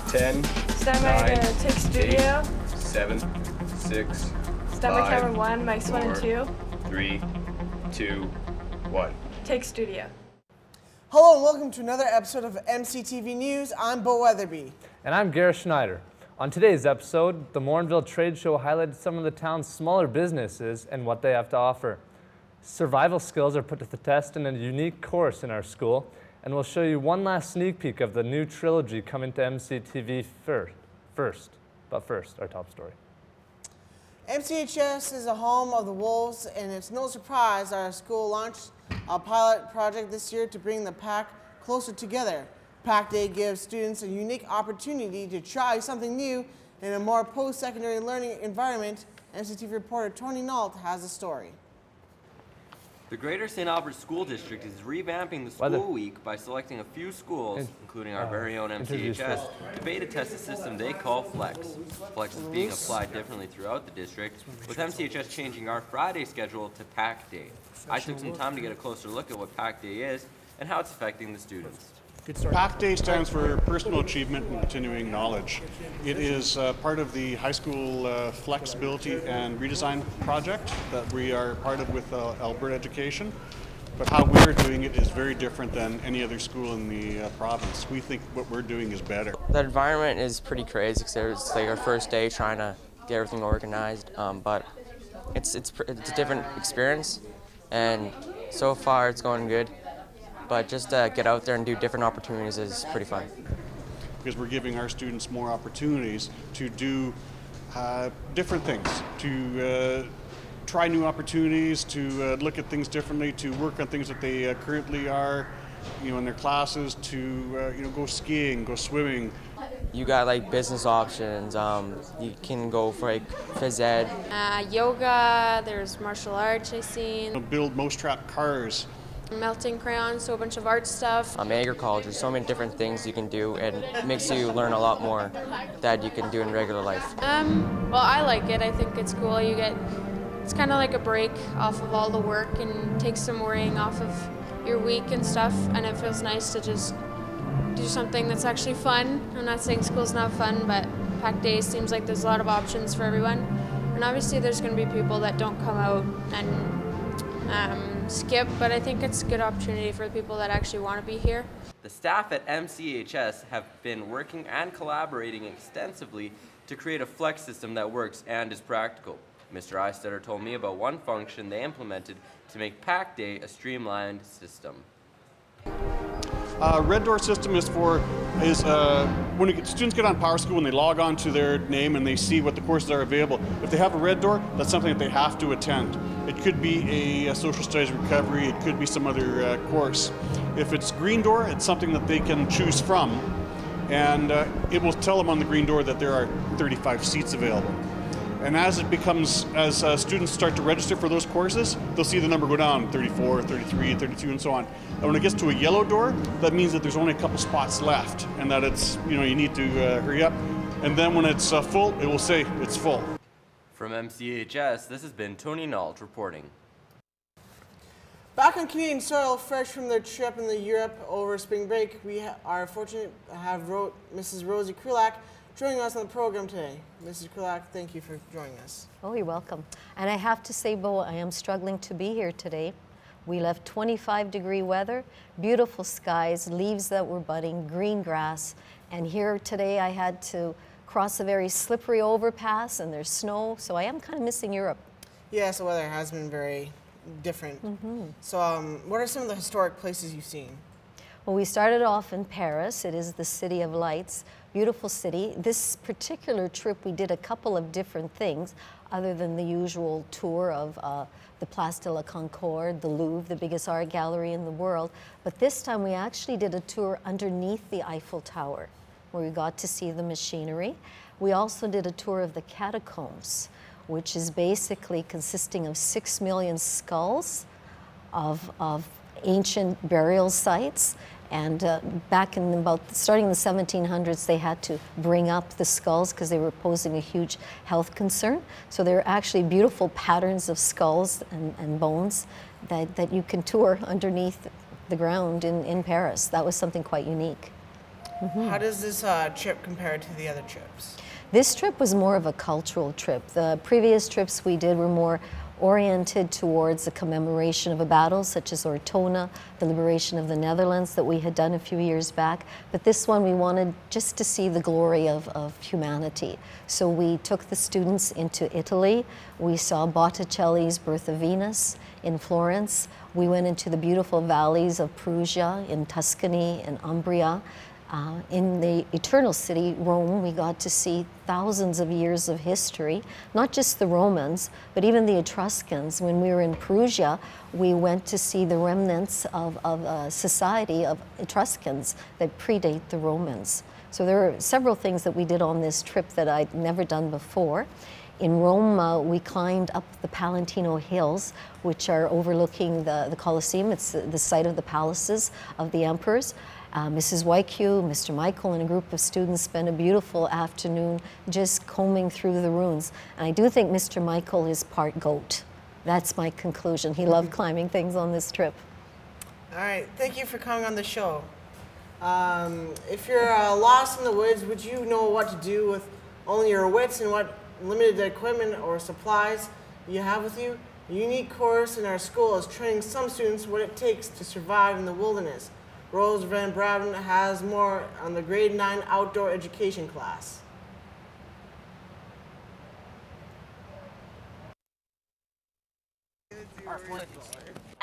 Ten. Stand by to take studio. 7, 6. Stand by camera 1, mics 1 and 2. 3, 2, 1. Take studio. Hello and welcome to another episode of MCTV News. I'm Bo Weatherby. And I'm Gareth Schneider. On today's episode, the Morinville Trade Show highlighted some of the town's smaller businesses and what they have to offer. Survival skills are put to the test in a unique course in our school, and we'll show you one last sneak peek of the new trilogy coming to MCTV first. But first, our top story. MCHS is a home of the Wolves, and it's no surprise our school launched a pilot project this year to bring the pack closer together. Pack Day gives students a unique opportunity to try something new in a more post-secondary learning environment. MCTV reporter Tony Nault has the story. The Greater St. Albert School District is revamping the school week by selecting a few schools, including our very own MCHS, to beta test a system they call Flex. Flex is being applied differently throughout the district, with MCHS changing our Friday schedule to Pack Day. I took some time to get a closer look at what Pack Day is and how it's affecting the students. PAC Day stands for Personal Achievement and Continuing Knowledge. It is part of the high school flexibility and redesign project that we are part of with Alberta Education. But how we're doing it is very different than any other school in the province. We think what we're doing is better. The environment is pretty crazy because it's like our first day trying to get everything organized, but it's a different experience, and so far it's going good. But just get out there and do different opportunities is pretty fun. Because we're giving our students more opportunities to do different things, to try new opportunities, to look at things differently, to work on things that they currently are, in their classes, to go skiing, go swimming. You got like business options. You can go for like phys ed. Yoga. There's martial arts I've seen. Build mousetrap cars. Melting crayons, so a bunch of art stuff. Agriculture, so many different things you can do, and it makes you learn a lot more that you can do in regular life. Well, I like it. I think it's cool. It's kind of like a break off of all the work and take some worrying off of your week and stuff, and it feels nice to just do something that's actually fun. I'm not saying school's not fun, but Pack Day seems like there's a lot of options for everyone. And obviously there's going to be people that don't come out and skip, but I think it's a good opportunity for the people that actually want to be here. The staff at MCHS have been working and collaborating extensively to create a flex system that works and is practical. Mr. Eistetter told me about one function they implemented to make Pack Day a streamlined system. Red door system is when students get on Power School and they log on to their name and they see what the courses are available. If they have a red door, that's something that they have to attend. It could be a social studies recovery, it could be some other course. If it's green door, it's something that they can choose from, and it will tell them on the green door that there are 35 seats available. And as students start to register for those courses, they'll see the number go down, 34, 33, 32, and so on. And when it gets to a yellow door, that means that there's only a couple spots left, and that it's, you need to hurry up. And then when it's full, it will say it's full. From MCHS, this has been Tony Nault reporting. Back on Canadian soil, fresh from their trip in Europe over spring break, we are fortunate to have Mrs. Rosie Krulak joining us on the program today. Mrs. Krulak, thank you for joining us. Oh, you're welcome. And I have to say, Bo, I am struggling to be here today. We left 25-degree weather, beautiful skies, leaves that were budding, green grass, and here today I had to cross a very slippery overpass and there's snow, so I am kind of missing Europe. Yes, the weather has been very different. So what are some of the historic places you've seen? Well, we started off in Paris. It is the City of Lights, beautiful city. This particular trip we did a couple of different things other than the usual tour of the Place de la Concorde, the Louvre, the biggest art gallery in the world. But this time we actually did a tour underneath the Eiffel Tower, where we got to see the machinery. We also did a tour of the catacombs, which is basically consisting of 6 million skulls of ancient burial sites. And back in starting in the 1700s, they had to bring up the skulls because they were posing a huge health concern. So there are actually beautiful patterns of skulls and bones that you can tour underneath the ground in Paris. That was something quite unique. Mm-hmm. How does this trip compare to the other trips? This trip was more of a cultural trip. The previous trips we did were more oriented towards the commemoration of a battle, such as Ortona, the liberation of the Netherlands that we had done a few years back. But this one we wanted just to see the glory of humanity. So we took the students into Italy. We saw Botticelli's Birth of Venus in Florence. We went into the beautiful valleys of Perugia, in Tuscany, and Umbria. In the Eternal City, Rome, we got to see thousands of years of history, not just the Romans, but even the Etruscans. When we were in Perugia, we went to see the remnants of a society of Etruscans that predate the Romans. So there are several things that we did on this trip that I'd never done before. In Rome, we climbed up the Palantino Hills, which are overlooking the Colosseum. It's the site of the palaces of the emperors. Mrs. Wycue, Mr. Michael, and a group of students spent a beautiful afternoon just combing through the ruins. And I do think Mr. Michael is part goat. That's my conclusion. He loved climbing things on this trip. All right, thank you for coming on the show. If you're lost in the woods, would you know what to do with only your wits and what limited equipment or supplies you have with you? A unique course in our school is training some students what it takes to survive in the wilderness. Rose Van Braven has more on the grade 9 outdoor education class.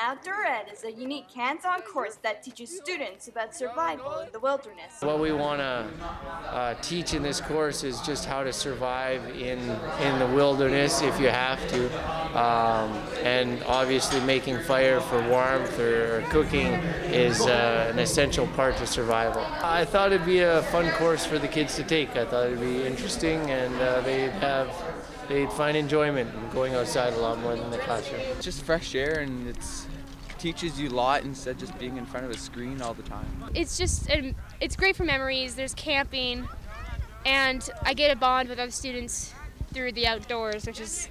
Outdoor Ed is a unique hands-on course that teaches students about survival in the wilderness. What we want to teach in this course is just how to survive in the wilderness if you have to, and obviously making fire for warmth or cooking is an essential part to survival. I thought it'd be a fun course for the kids to take. I thought it'd be interesting, and they'd find enjoyment in going outside a lot more than the classroom. It's just fresh air, and it teaches you a lot instead of just being in front of a screen all the time. It's great for memories. There's camping, and I get a bond with other students through the outdoors, which is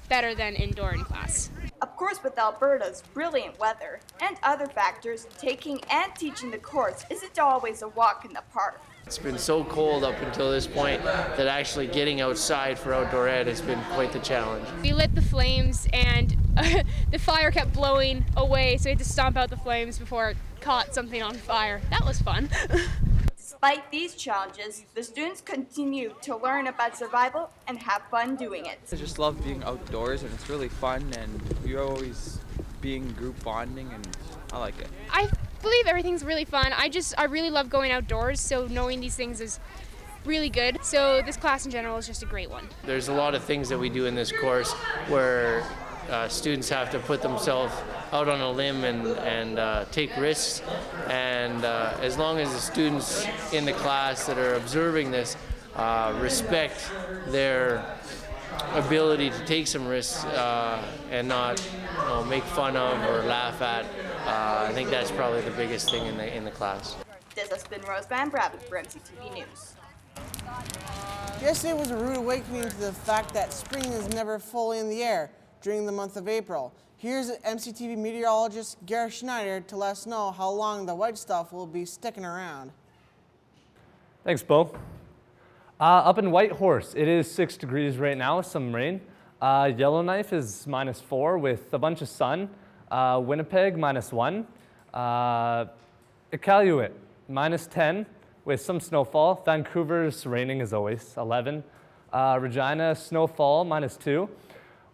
better than indoor in class. Of course, with Alberta's brilliant weather and other factors, taking and teaching the course isn't always a walk in the park. It's been so cold up until this point that actually getting outside for outdoor ed has been quite the challenge. We lit the flames, and the fire kept blowing away, so we had to stomp out the flames before it caught something on fire. That was fun. Despite these challenges, the students continue to learn about survival and have fun doing it. I just love being outdoors, and it's really fun, and you're always being group bonding, and I like it. I believe everything's really fun. I really love going outdoors, so knowing these things is really good. So this class in general is just a great one. There's a lot of things that we do in this course where students have to put themselves out on a limb and take risks, and as long as the students in the class that are observing this respect their ability to take some risks and not make fun of or laugh at, I think that's probably the biggest thing in the class. This has been Rose Van Braven for MCTV News. Yesterday was a rude awakening to the fact that spring is never fully in the air during the month of April. Here's MCTV meteorologist Gareth Schneider to let us know how long the white stuff will be sticking around. Thanks, Bo. Up in Whitehorse, it is 6 degrees right now with some rain. Yellowknife is -4 with a bunch of sun. Winnipeg, -1. Iqaluit, -10 with some snowfall. Vancouver's raining as always, 11. Regina, snowfall, -2.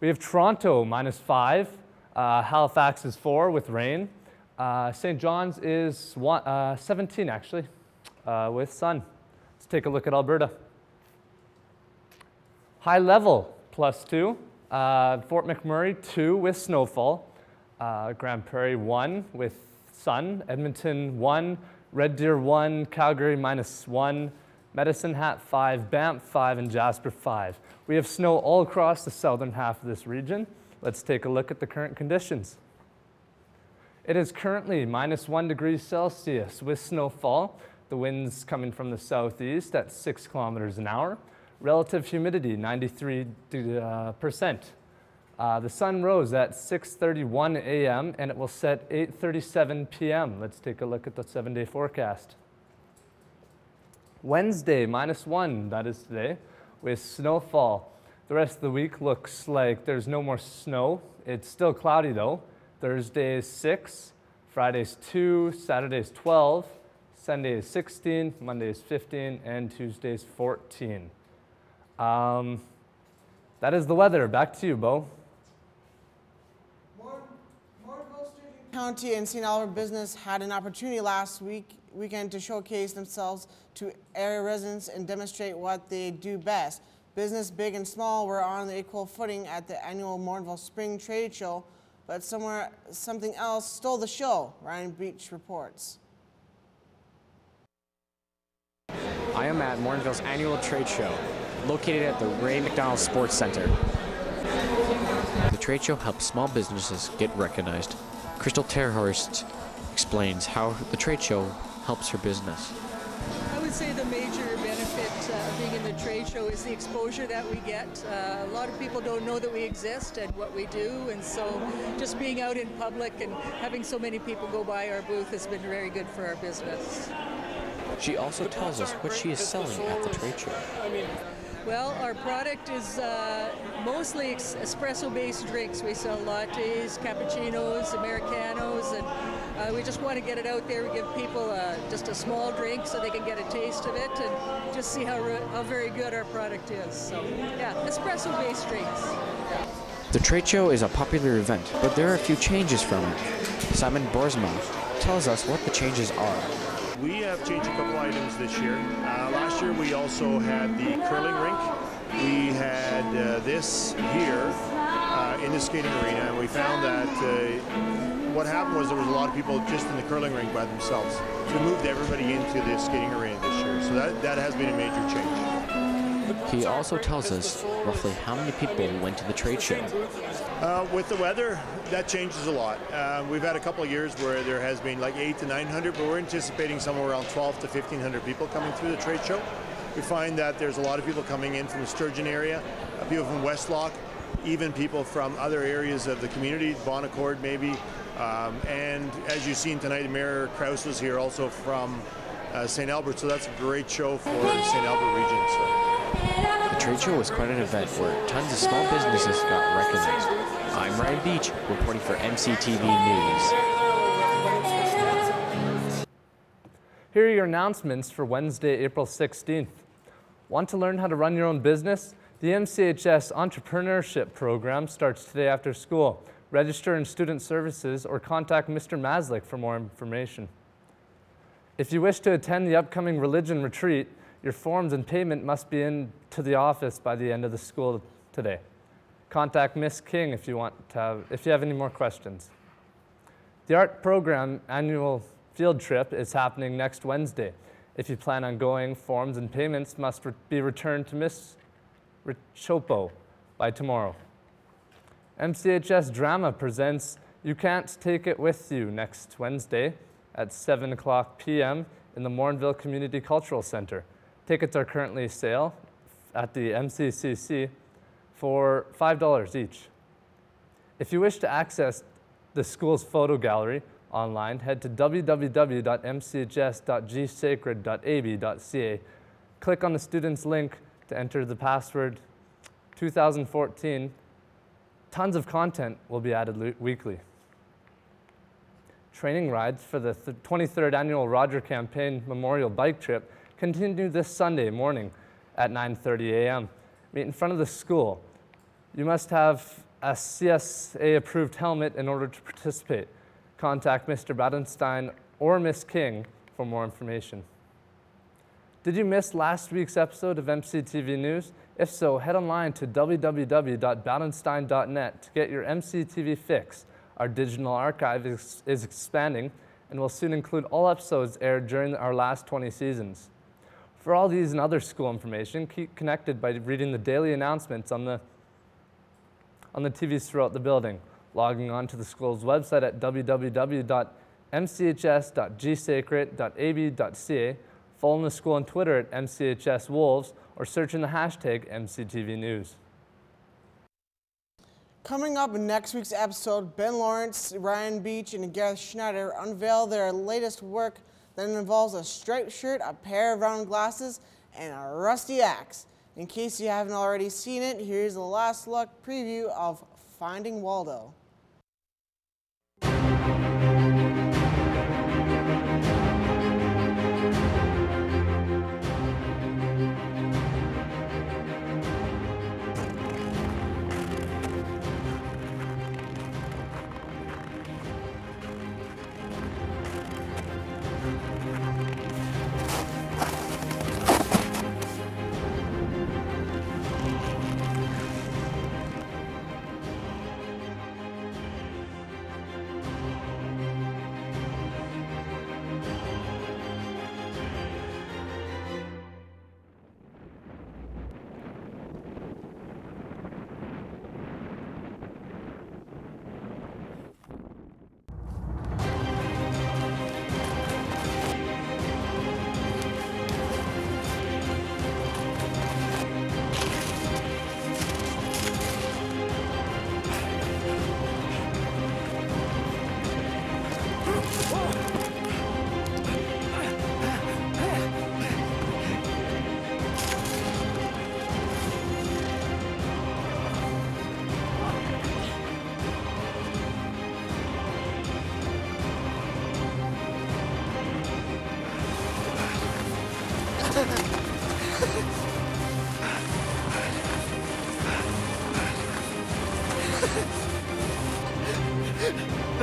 We have Toronto, -5. Halifax is 4 with rain. St. John's is 17 actually, with sun. Let's take a look at Alberta. High level, +2. Fort McMurray, 2 with snowfall. Grand Prairie, 1 with sun. Edmonton, 1. Red Deer, 1. Calgary, -1. Medicine Hat, 5. Banff, 5. And Jasper, 5. We have snow all across the southern half of this region. Let's take a look at the current conditions. It is currently -1 degree Celsius with snowfall. The wind's coming from the southeast at 6 kilometers an hour. Relative humidity, 93%. The sun rose at 6:31 a.m. and it will set 8:37 p.m. Let's take a look at the 7-day forecast. Wednesday, -1, that is today, with snowfall. The rest of the week looks like there's no more snow. It's still cloudy though. Thursday is 6, Friday is 2, Saturday is 12, Sunday is 16, Monday is 15, and Tuesday is 14. That is the weather. Back to you, Bo. County and St. Albert business had an opportunity last weekend to showcase themselves to area residents and demonstrate what they do best. Business big and small were on the equal footing at the annual Morinville Spring Trade Show, but something else stole the show. Ryan Beach reports. I am at Morinville's annual trade show, located at the Ray McDonald Sports Center. The trade show helps small businesses get recognized. Crystal Terhorst explains how the trade show helps her business. I would say the major benefit of being in the trade show is the exposure that we get. A lot of people don't know that we exist and what we do, and so just being out in public and having so many people go by our booth has been very good for our business. She also tells us what she is selling at the trade show. Well, our product is mostly espresso-based drinks. We sell lattes, cappuccinos, Americanos, and we just want to get it out there. We give people just a small drink so they can get a taste of it and just see how very good our product is. So, yeah, espresso-based drinks. The trade show is a popular event, but there are a few changes from it. Simon Borsma tells us what the changes are. We have changed a couple items this year. Last year we also had the curling rink. We had this here in the skating arena, and we found that what happened was there was a lot of people just in the curling rink by themselves. So we moved everybody into the skating arena this year. So that has been a major change. He also tells us roughly how many people went to the trade show. With the weather, that changes a lot. We've had a couple of years where there has been like 800 to 900, but we're anticipating somewhere around 12 to 1,500 people coming through the trade show. We find that there's a lot of people coming in from the Sturgeon area, people from Westlock, even people from other areas of the community, Bon Accord maybe. And as you've seen tonight, Mayor Krause was here also from St. Albert, so that's a great show for the St. Albert region. So. The trade show was quite an event where tons of small businesses got recognized. I'm Ryan Beach, reporting for MCTV News. Here are your announcements for Wednesday, April 16th. Want to learn how to run your own business? The MCHS Entrepreneurship Program starts today after school. Register in Student Services or contact Mr. Maslick for more information. If you wish to attend the upcoming religion retreat, your forms and payment must be in to the office by the end of the school today. Contact Miss King if you have any more questions. The art program annual field trip is happening next Wednesday. If you plan on going, forms and payments must be returned to Miss Richopo by tomorrow. MCHS Drama presents You Can't Take It With You next Wednesday at 7:00 p.m. in the Morinville Community Cultural Center. Tickets are currently sale at the MCCC for $5 each. If you wish to access the school's photo gallery online, head to www.mchs.gsacred.ab.ca. Click on the students link to enter the password 2014. Tons of content will be added weekly. Training rides for the 23rd Annual Roger Campaign Memorial Bike Trip continue this Sunday morning at 9:30 a.m. Meet in front of the school. You must have a CSA-approved helmet in order to participate. Contact Mr. Badenstein or Miss King for more information. Did you miss last week's episode of MCTV News? If so, head online to www.badenstein.net to get your MCTV fix. Our digital archive is expanding and will soon include all episodes aired during our last 20 seasons. For all these and other school information, keep connected by reading the daily announcements on the TVs throughout the building. logging on to the school's website at www.mchs.gsacred.ab.ca, following the school on Twitter at MCHS Wolves, or searching the hashtag MCTV News. Coming up in next week's episode, Ben Lawrence, Ryan Beach, and Gareth Schneider unveil their latest work that involves a striped shirt, a pair of round glasses, and a rusty axe. In case you haven't already seen it, here's the last look preview of Finding Waldo.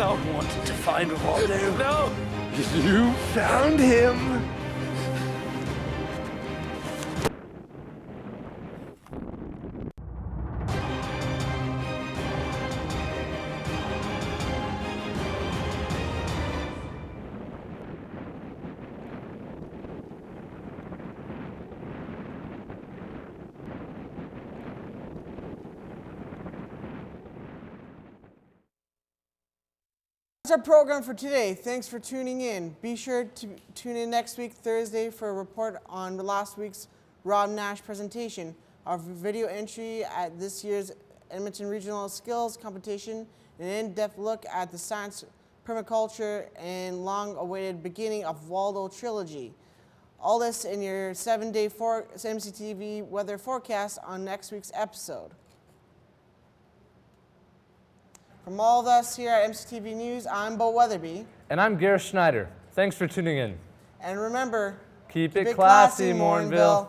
I wanted to find Waldo. No! You found him! That's our program for today. Thanks for tuning in. Be sure to tune in next week, Thursday, for a report on last week's Rob Nash presentation, our video entry at this year's Edmonton Regional Skills Competition, an in-depth look at the science, permaculture, and long-awaited beginning of Waldo trilogy. All this in your 7-day MCTV weather forecast on next week's episode. From all of us here at MCTV News, I'm Bo Weatherby. And I'm Gareth Schneider. Thanks for tuning in. And remember, keep it classy, Morinville.